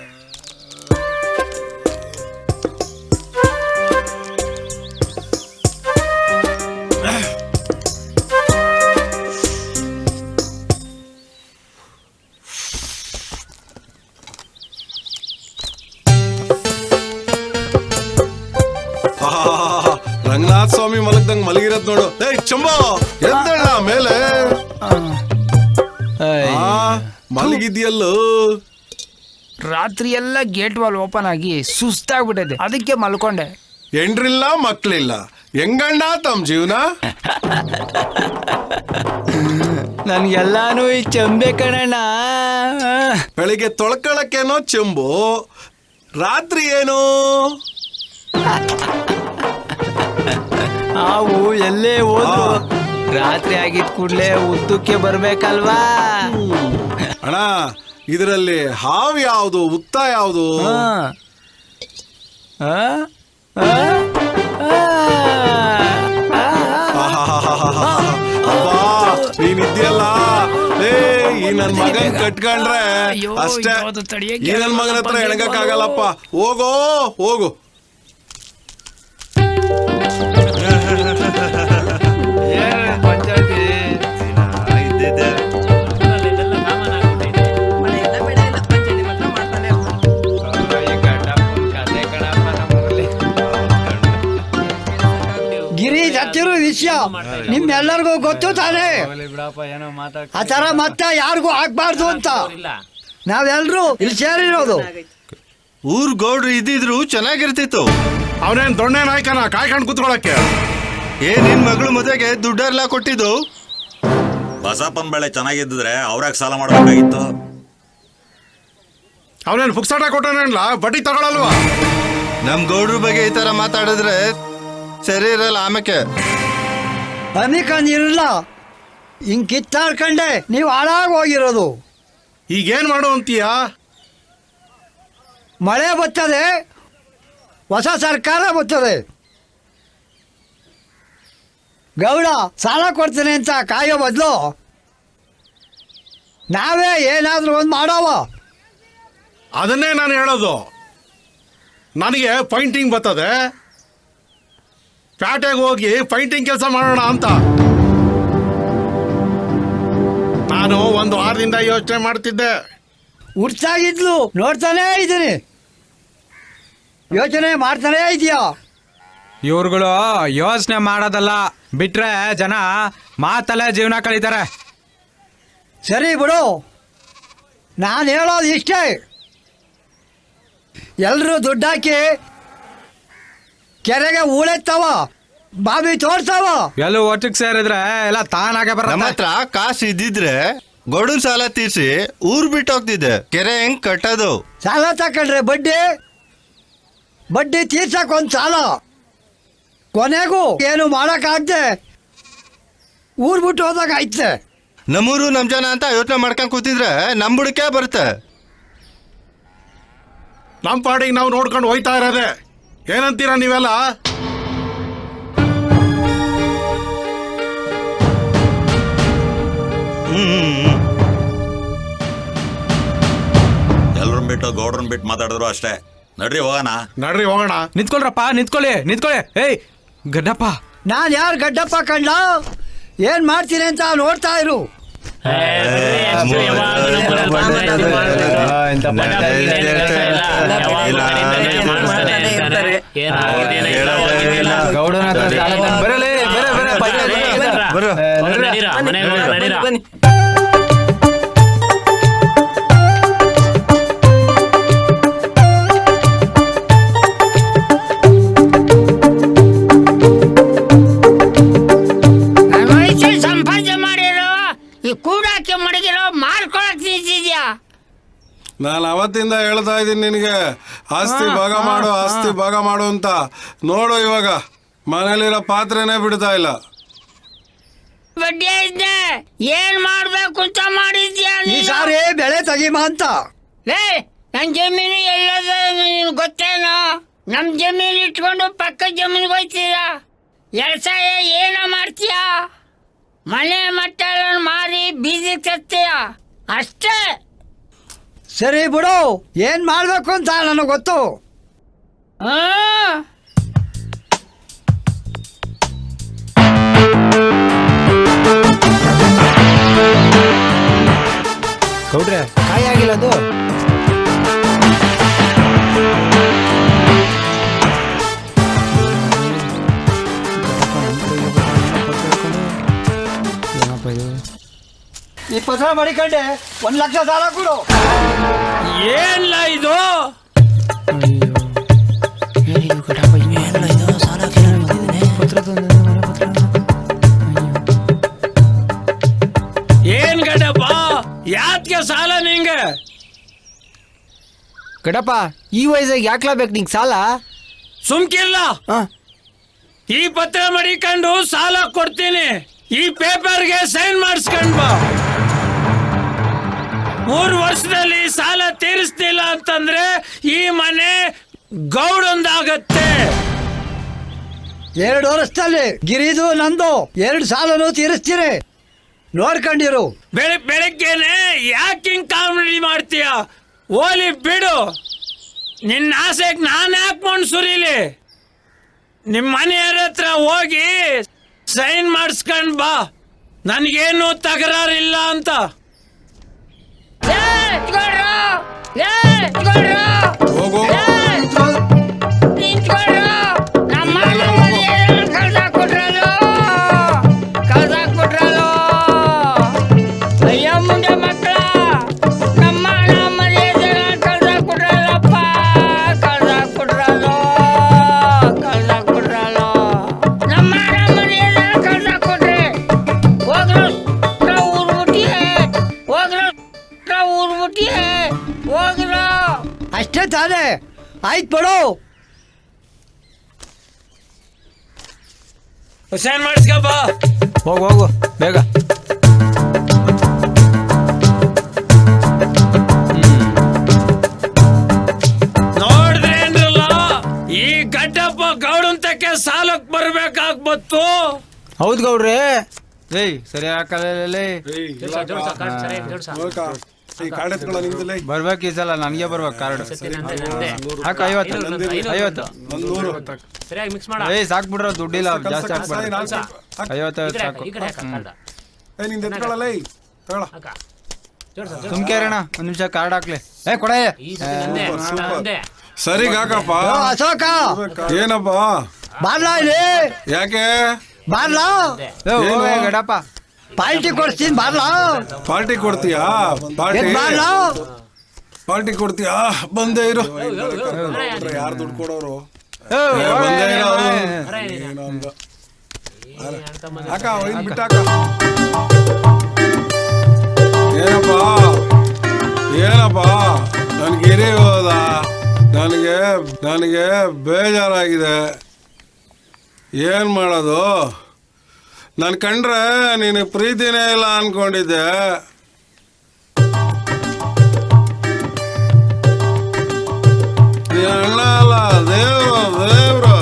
ರಂಗನಾಥ ಸ್ವಾಮಿ ಮಲಗ್ದಂಗ್ ಮಲಗಿರತ್ ನೋಡು. ಏಯ್ ಚಂಬೋ, ಎದ್ದೇಳ ಮೇಲೆ. ಮಲಗಿದ್ಯಲ್ಲೋ. ರಾತ್ರಿ ಎಲ್ಲ ಗೇಟ್ ವಾಲ್ ಓಪನ್ ಆಗಿ ಸುಸ್ತಾಗ್ಬಿಟ್ಟಿದೆ, ಅದಕ್ಕೆ ಮಲ್ಕೊಂಡೆ. ಹೆಂಡ್ರಿಲ್ಲ ಮಕ್ಳಿಲ್ಲ, ಹೆಂಗಣ್ಣ ತಮ್ಮ ಜೀವನ? ನನ್ಗೆಲ್ಲಾನು ಈ ಚಂಬೆ ಕಣಣ್ಣ. ಬೆಳಿಗ್ಗೆ ತೊಳ್ಕೊಳಕ್ಕೇನೋ ಚೆಂಬು, ರಾತ್ರಿ ಏನು? ನಾವು ಎಲ್ಲೇ ಹೋದ್ರು ರಾತ್ರಿ ಆಗಿದ್ ಕೂಡ್ಲೆ ಉದ್ದಕ್ಕೆ ಬರ್ಬೇಕಲ್ವಾ? ಅಣ್ಣ, ಇದರಲ್ಲಿ ಹಾವು ಯಾವುದು, ಉತ್ತ ಯಾವುದು? ಅಬ್ಬಾ, ನೀನಿದ್ಯಲ್ಲ, ಈ ನನ್ ಮಗನ್ ಕಟ್ಕೊಂಡ್ರೆ ಅಷ್ಟೇ. ಈ ನನ್ ಮಗನ ಹತ್ರ ಎಣಗಕ್ಕಾಗಲ್ಲಪ್ಪ. ಹೋಗೋ ಹೋಗು. ಗಿರಿ ಸತ್ತಿರೋ ವಿಷಯ ನಿಮ್ಮೆಲ್ಲರಿಗೂ ಗೊತ್ತು ತಾನೇ. ಆ ತರ ಮತ್ತೆ ಯಾರಿಗೂ ಆಗ್ಬಾರ್ದು ಅಂತ ನಾವೆಲ್ಲರೂ ಇಲ್ಲಿ ಸೇರಿರೋದು. ಊರ್ ಗೌಡ್ರು ಇದ್ದಿದ್ರು ಚೆನ್ನಾಗಿರ್ತಿತ್ತು. ಅವನೇನ್ ದೊಣ್ಣೆ ನಾಯ್ಕನ ಕಾಯ್ಕೊಂಡು ಕುತ್ಕೊಳಕ್ಕೆ? ನಿನ್ ಮಗಳು ಮದುವೆಗೆ ದುಡ್ಡೆಲ್ಲ ಕೊಟ್ಟಿದ್ದು? ಬಸಪ್ಪನ ಬೆಳೆ ಚೆನ್ನಾಗಿದ್ದಿದ್ರೆ ಅವ್ರಾಗ ಸಾಲ ಮಾಡಬೇಕಾಗಿತ್ತು. ಅವನೇನು ಪುಕ್ಸಾಟ ಕೊಟ್ಟನಲ್ಲ, ಬಡ್ಡಿ ತಗೊಳಲ್ವಾ? ನಮ್ ಗೌಡ್ರ ಬಗ್ಗೆ ಈ ತರ ಮಾತಾಡಿದ್ರೆ ಸರಿ ಇರಲ್ಲ. ಆಮೇಲೆ ಅಮಿಕಂದಿರಲ್ಲ, ಹಿಂಗ್ ಕಿತ್ತಾಡ್ಕಂಡೆ ನೀವು ಹಾಳಾಗಿ ಹೋಗಿರೋದು. ಈಗೇನ್ ಮಾಡು ಅಂತೀಯ? ಮಳೆ ಬರ್ತದೆ, ಹೊಸ ಸರ್ಕಾರ ಬರ್ತದೆ. ಗೌಡ ಸಾಲ ಕೊಡ್ತೇನೆ ಅಂತ ಕಾಯೋ ಬದಲು ನಾವೇ ಏನಾದ್ರೂ ಒಂದು ಮಾಡೋವ. ಅದನ್ನೇ ನಾನು ಹೇಳೋದು. ನನಗೆ ಪೈಂಟಿಂಗ್ ಬರ್ತದೆ, ಪ್ಯಾಟೆಗೆ ಹೋಗಿ ಪೈಂಟಿಂಗ್ ಕೆಲಸ ಮಾಡೋಣ ಅಂತ ನಾನು ಒಂದು ವಾರದಿಂದ ಯೋಚನೆ ಮಾಡ್ತಿದ್ದೆ. ಹುಡ್ಸಾಗಿದ್ಲು ನೋಡ್ತಾನೇ ಇದ್ದೀನಿ, ಯೋಚನೆ ಮಾಡ್ತಾನೇ ಇದೆಯಾ? ಇವ್ರುಗಳು ಯೋಚನೆ ಮಾಡೋದಲ್ಲ, ಬಿಟ್ರೆ ಜನ ಮಾತಲ್ಲೇ ಜೀವನ ಕಳೀತಾರೆ. ಸರಿ ಬಿಡು, ನಾನು ಹೇಳೋದು ಇಷ್ಟೇ. ಎಲ್ಲರೂ ದುಡ್ಡಾಕಿ ಕೆರೆಗೆ ಹೂಳೆತ್ತಾವ, ಬಾವಿ ತೋರ್ತಾವ. ಎಲ್ಲ ಒಟ್ಟಿಗೆ ಸೇರಿದ್ರೆ ಎಲ್ಲ ತಾನಾಗೆ ನಮ್ಮ ಬರುತ್ತೆ. ಹತ್ರ ಕಾಸು ಇದ್ದಿದ್ರೆ ಗೌಡನ್ ಸಾಲ ತೀರ್ಸಿ ಊರ್ ಬಿಟ್ಟು ಹೋಗ್ತಿದ್ದೆ. ಕೆರೆ ಹೆಂಗ್ ಕಟ್ಟೋದು? ಸಾಲ ತಕೊಂಡ್ರೆ ಬಡ್ಡಿ, ಬಡ್ಡಿ ತೀರ್ಸಕ್ ಒಂದು ಸಾಲ, ಕೊನೆಗೂ ಏನು ಮಾಡಕ್ಕಾಗ್ದೆ ಊರ್ ಬಿಟ್ಟು ಹೋದಾಗ ಐತೆ. ನಮ್ಮೂರು ನಮ್ ಜನ ಅಂತ ಯೋಚನೆ ಮಾಡ್ಕೊಂಡ್ ಕೂತಿದ್ರೆ ನಮ್ ಬುಡಕೆ ಬರುತ್ತೆ. ನಮ್ಮ ಪಾಡಿಗೆ ನಾವು ನೋಡ್ಕೊಂಡು ಹೋಯ್ತಾ ಇರೋದೆ. ಏನಂತೀರಾ ನೀವೆಲ್ಲ? ಎಲ್ರನ್ನ ಬಿಟ್ಟು ಗೌಡ್ರನ್ನ ಬಿಟ್ಟು ಮಾತಾಡಿದ್ರು ಅಷ್ಟೇ. ನಡ್ರಿ ಹೋಗೋಣ. ನಡ್ರಿ ಹೋಗೋಣ. ನಿಂತ್ಕೊಳ್ರಪ್ಪ, ನಿಂತ್ಕೊಳ್ಳಿ. ಏಯ್ ಗಡ್ಡಪ್ಪ, ನಾನು ಯಾರು ಗಡ್ಡಪ್ಪ ಕಂಡ, ಏನ್ ಮಾಡ್ತೀನಿ ಅಂತ ನೋಡ್ತಾ ಇರು. ಗೌಡನ ಹತ್ರ ಸಾಲ ತಗೊಂಡ್ ಬರಲೇ, ಬನ್ನಿ. ಸಂಪಾದನೆ ಮಾಡಿರೋ ಈ ಕೂಡಾಕಿ ಮಡಗಿರೋ ಮಾರ್ಕೊಳಕ್ ನಿಂತಿದ್ಯಾ? ನಾನು ಅವತ್ತಿಂದ ಹೇಳ್ತಾ ಇದ್ದೀನಿ ನಿನಗೆ, ಆಸ್ತಿ ಭಾಗ ಮಾಡು, ಆಸ್ತಿ ಭಾಗ ಮಾಡು ಅಂತ. ನೋಡು ಇವಾಗ ಮನೇಲಿರೋ ಪಾತ್ರೆನೇ ಬಿಡ್ತಾ ಇಲ್ಲ. ಬಡ್ಡಿ ಐತೆ ಏನ್ ಮಾಡ್ಬೇಕು ಅಂತ ಮಾಡಿದ್ಯಾ ಈ ಸಾರಿ ಬೆಳೆ ತೆಗಿಮ ಅಂತ. ಲೇ ನನ್ ಜಮೀನು ಎಲ್ಲದ ಗೊತ್ತೇನೋ? ನಮ್ ಜಮೀನು ಇಟ್ಕೊಂಡು ಪಕ್ಕ ಜಮೀನಿಗೆ ಹೋಯ್ತೀರಾ? ವ್ಯವಸಾಯ ಏನೋ ಮಾಡ್ತೀಯಾ? ಮನೆ ಮಟ್ಟ ಮಾರಿ ಬೀದಿ ತರ್ತೀಯ ಅಷ್ಟೇ. ಸರಿ ಬಿಡು, ಏನ್ ಮಾಡ್ಬೇಕು ಅಂತ ನನಗೆ ಗೊತ್ತು. ಹಾ ಗೌಡ್ರೆ ಕಾಯಿ ಆಗಿಲ್ಲ ಅದು. ಈ ಪತ್ರ ಮಾಡಿಕೊಂಡೆ 1 ಲಕ್ಷ ಸಾಲ ಕೊಡು. ಏನ್ಲ ಇದು? ಏನ್ ಗಡಪ್ಪ, ಯಾತ್ಗೆ ಸಾಲ ನಿಂಗೆ? ಗಡಪ್ಪ, ಈ ವಯಸ್ಸಿಗೆ ಯಾಕ್ಲಾ ಬೇಕು ನಿಂಗೆ ಸಾಲ? ಸುಮ್ಕಿಲ್ಲ. ಈ ಪತ್ರ ಮಡಿಕೊಂಡು ಸಾಲ ಕೊಡ್ತೀನಿ. ಈ ಪೇಪರ್ಗೆ ಸೈನ್ ಮಾಡಿಸ್ಕೊಂಡ್ ಬಾ. 3 ವರ್ಷದಲ್ಲಿ ಸಾಲ ತೀರಿಸ್ತಿಲ್ಲ ಅಂತಂದ್ರೆ ಈ ಮನೆ ಗೌಡೊಂದಾಗತ್ತೆ. 2 ವರ್ಷದಲ್ಲಿ ಗಿರಿದು ನಂದು 2 ಸಾಲನು ತೀರಿಸ್ತೀರಿ, ನೋಡ್ಕೊಂಡಿರು. ಬೆಳಗ್ಗೆನೆ ಯಾಕೆ ಹಿಂಗ್ ಕಾಮಿಡಿ ಮಾಡ್ತೀಯ? ಓಲಿ ಬಿಡು, ನಿನ್ನ ಆಸೆಗೆ ನಾನು ಯಾಕೆ ಮಣ್ಣು ಸುರೀಲಿ? ನಿಮ್ಮ ಮನೆಯವ್ರ ಹತ್ರ ಹೋಗಿ ಸೈನ್ ಮಾಡಿಸ್ಕೊಂಡ್ ಬಾ, ನನಗೇನು ತಕರಾರಿಲ್ಲ ಅಂತ. ಹೋಗೋ ಅಯ್ಯ ಮುಂದೆ ಮಕ್ಕಳ ನಮ್ಮ ಕಳ್ದಾಕ್ಬಿಟ್ರಲ್ಲಪ್ಪ, ಕಳ್ದಾಕ್ಬಿಟ್ರಲ್ಲೋ ನಮ್ಮ ಕಳ್ದಾಕ್ಬಿಟ್ರೆ ಹೋದ್ರು ಊರ್ಬಿಟ್ಟಿಯೇ ಹೋಗ್ರು. ಅಷ್ಟೇ ತಾನೇ, ಆಯ್ತು ಬಿಡು. ಸೈನ್ ಮಾಡಿಸ್ಕೊ ಬಾ. ಹೋಗು ಬೇಗ. ನೋಡಿದ್ರೇನ್ರಲ್ಲ, ಈ ಗಡ್ಡಪ್ಪ ಗೌಡಂತಕ್ಕೆ ಸಾಲಕ್ ಬರ್ಬೇಕಾಗ್ಬತ್ತು. ಹೌದು ಗೌಡ್ರೆ. ಏಯ್ ಸರಿ ಹಾಕಲ್ಲ ಬರ್ಬೇಕು. ಈ ಸಲ ನನಗೆ ಬರ್ಬೇಕು ಕಾರ್ಡ್. ಹಾಕ 50. ಏಯ್ ಸಾಕ್ ಬಿಡ್ರ, ದುಡ್ಡಿಲ್ಲ ಜಾಸ್ತಿ ಹಾಕ್ಬೇಡ. 50 ಸಾಕು. ಸುಮ್ಕೇರಣ, 1 ನಿಮಿಷ ಕಾರ್ಡ್ ಹಾಕ್ಲಿ. ಕೊಡ. ಸರಿ ಕಾಕಪ್ಪ. ಅಶೋಕ ಏನಪ್ಪ? ಬಾರ್ಲಾ ಇಲ್ಲಿ. ಯಾಕೆ? ಬಾರ್ಲಾ. ಗಡಪ್ಪ ಪಾರ್ಟಿ ಕೊಡ್ತೀನಿ, ಬಾರ್ಲಾ. ಪಾರ್ಟಿ ಕೊಡ್ತೀಯಾ? ಬಾರ್ಲಾ. ಪಾರ್ಟಿ ಕೊಡ್ತೀಯಾ? ಬಂದೇ ಇರು. ಯಾರು ದುಡ್ಡು ಕೊಡೋರು? ಬಂದೇ ಇರು. ಅಕ್ಕ ಬಿಟ್ಟಾಕ. ಏನಪ್ಪ ನನ್ಗೆ ಗಿರಿ ಹೋದ. ನನಗೆ ಬೇಜಾರಾಗಿದೆ. ಏನ್ ಮಾಡೋದು? ನನ್ ಕಂಡ್ರೆ ನಿನಗೆ ಪ್ರೀತಿನೇ ಇಲ್ಲ ಅನ್ಕೊಂಡಿದ್ದೆ. ಅಣ್ಣ ಅಲ್ಲ, ದೇವ್ರು.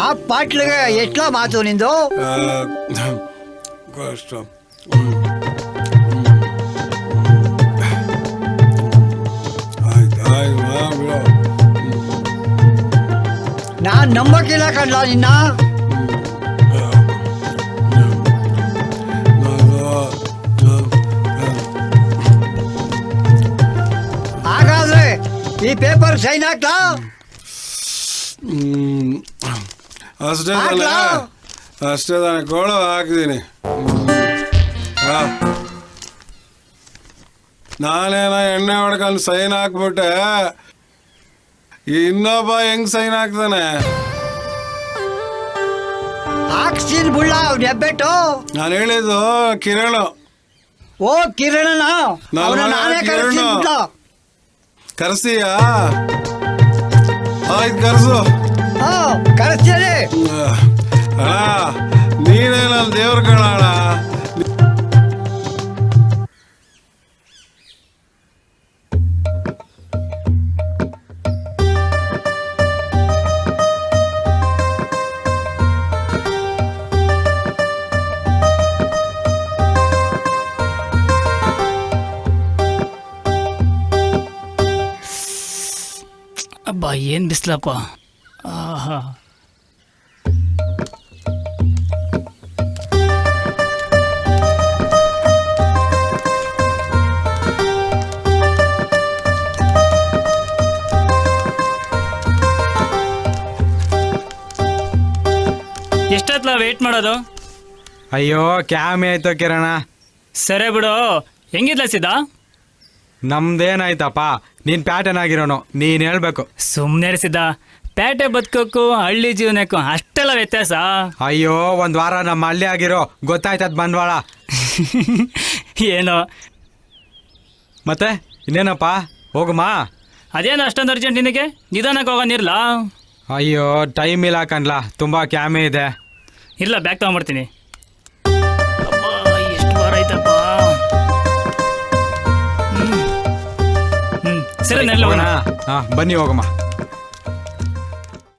ಆ ಪಾಟ್ಲಿಗೆ ಎಷ್ಟೋ ಮಾತು ನಿಂದು. ಕಷ್ಟ. ನಾನ್ ನಂಬಕ್ಕಿಲ್ಲ ಕಣ್ಲ ನಿನ್ನ. ಹಾಗಾದ್ರೆ ಈ ಪೇಪರ್ ಸೈನ್ ಹಾಕ್ಲಾ? ಅಷ್ಟೇ ತಾನೆ ಕೊಡು, ಹಾಕಿದ್ದೀನಿ. ನಾನೇನ ಎಣ್ಣೆ ಹೊಡ್ಕೊಂಡು ಸೈನ್ ಹಾಕ್ಬಿಟ್ಟೆ, ಇನ್ನೊಬ್ಬ ಹೆಂಗ್ ಸೈನ್ ಹಾಕ್ತಾನೆ? ಹಾಕ್ಸಿನ್ ಬುಳ್ಳ ಅವ್ನ ಹೆಬ್ಬೆಟ್ಟು. ನಾನು ಹೇಳಿದ್ದು ಕಿರಣ್. ಓ ಕಿರಣನ, ನಾನೇ ಕರೆಸ್ತೀನಿ. ಕರೆಸ್ತೀಯಾ? ಆಯ್ತು ಕರ್ಸು. ಕರೆಸ್ತೀನಿ. ಅಣ್ಣ ನೀನೇ ನನ್ನ ದೇವ್ರ ಕಣಾಳ. ಅಬ್ಬಾ ಏನ್ ಬಿಸ್ಲಪ್ಪ. ಆಹಾ. ಎಷ್ಟೊತ್ಲ ವೇಟ್ ಮಾಡೋದು? ಅಯ್ಯೋ ಕ್ಯಾಮೆ ಆಯ್ತು ಕಿರಣ. ಸರಿ ಬಿಡು. ಹೆಂಗಿದ್ಲ ಸಿದ್ದ? ನಮ್ದೇನಾಯ್ತಪ್ಪ, ನೀನ್ ಪ್ಯಾಟರ್ನ್ ಆಗಿರೋನು, ನೀನ್ ಹೇಳ್ಬೇಕು. ಸುಮ್ಮನೆ ಸಿದ್ದ, ಪೇಟೆ ಬದುಕೋಕ್ಕೂ ಹಳ್ಳಿ ಜೀವನಕ್ಕೂ ಅಷ್ಟೆಲ್ಲ ವ್ಯತ್ಯಾಸ. ಅಯ್ಯೋ ಒಂದ್ ವಾರ ನಮ್ಮ ಹಳ್ಳಿ ಆಗಿರೋ ಗೊತ್ತಾಯ್ತದ ಬಂಡವಾಳ. ಏನೋ ಮತ್ತೆ ಇನ್ನೇನಪ್ಪ, ಹೋಗಮ್ಮ. ಅದೇನು ಅಷ್ಟೊಂದು ಅರ್ಜೆಂಟ್ ನಿನಗೆ? ನಿಧಾನಕ್ಕೆ ಹೋಗೋನಿರ್ಲ? ಅಯ್ಯೋ ಟೈಮ್ ಇಲ್ಲ ಕಣ್ಲಾ, ತುಂಬಾ ಕ್ಯಾಮೆ ಇದೆ. ಇಲ್ಲ, ಬ್ಯಾಗ್ ತಗೊಂಡ್ಬರ್ತೀನಿ. ಎಷ್ಟು ವಾರ ಆಯ್ತಪ್ಪ. ಸರಿ, ನೆಲ್ಲ ಹೋಗೋಣ. ಹಾ ಬನ್ನಿ ಹೋಗಮ್ಮ.